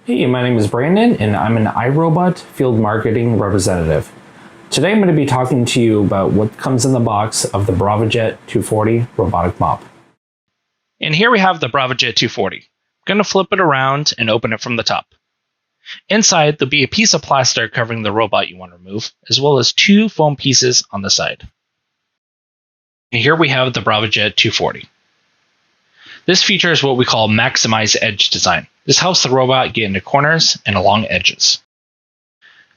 Hey, my name is Brandon and I'm an iRobot field marketing representative. Today I'm going to be talking to you about what comes in the box of the Braava Jet 240 robotic mop. And here we have the Braava Jet 240. I'm going to flip it around and open it from the top. Inside, there'll be a piece of plastic covering the robot you want to remove, as well as two foam pieces on the side. And here we have the Braava Jet 240. This features what we call maximize edge design. This helps the robot get into corners and along edges.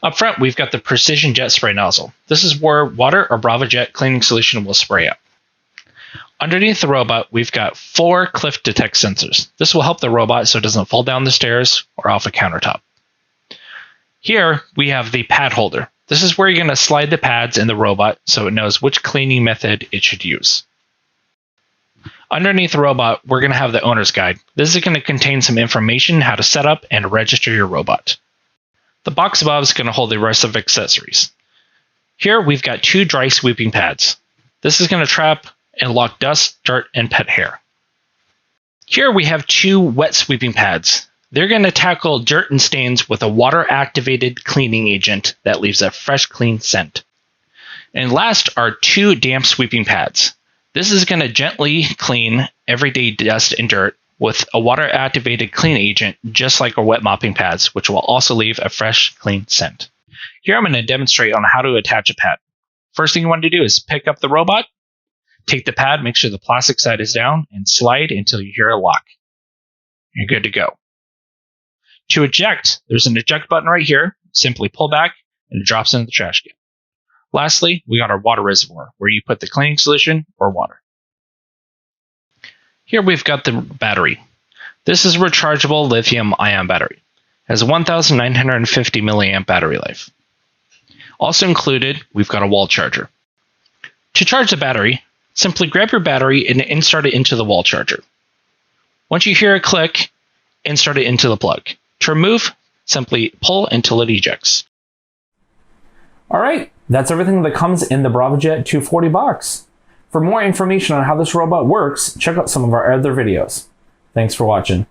Up front, we've got the precision jet spray nozzle. This is where water or Braava Jet cleaning solution will spray out. Underneath the robot, we've got 4 cliff detect sensors. This will help the robot so it doesn't fall down the stairs or off a countertop. Here, we have the pad holder. This is where you're going to slide the pads in the robot so it knows which cleaning method it should use. Underneath the robot, we're going to have the owner's guide. This is going to contain some information how to set up and register your robot. The box above is going to hold the rest of accessories. Here, we've got 2 dry sweeping pads. This is going to trap and lock dust, dirt, and pet hair. Here we have 2 wet sweeping pads. They're going to tackle dirt and stains with a water-activated cleaning agent that leaves a fresh, clean scent. And last are 2 damp sweeping pads. This is going to gently clean everyday dust and dirt with a water-activated clean agent, just like our wet mopping pads, which will also leave a fresh, clean scent. Here I'm going to demonstrate on how to attach a pad. First thing you want to do is pick up the robot, take the pad, make sure the plastic side is down, and slide until you hear a lock. You're good to go. To eject, there's an eject button right here. Simply pull back, and it drops into the trash can. Lastly, we got our water reservoir, where you put the cleaning solution or water. Here we've got the battery. This is a rechargeable lithium-ion battery. It has a 1,950 milliamp battery life. Also included, we've got a wall charger. To charge the battery, simply grab your battery and insert it into the wall charger. Once you hear a click, insert it into the plug. To remove, simply pull until it ejects. Alright, that's everything that comes in the Braava Jet 240 box. For more information on how this robot works, check out some of our other videos. Thanks for watching.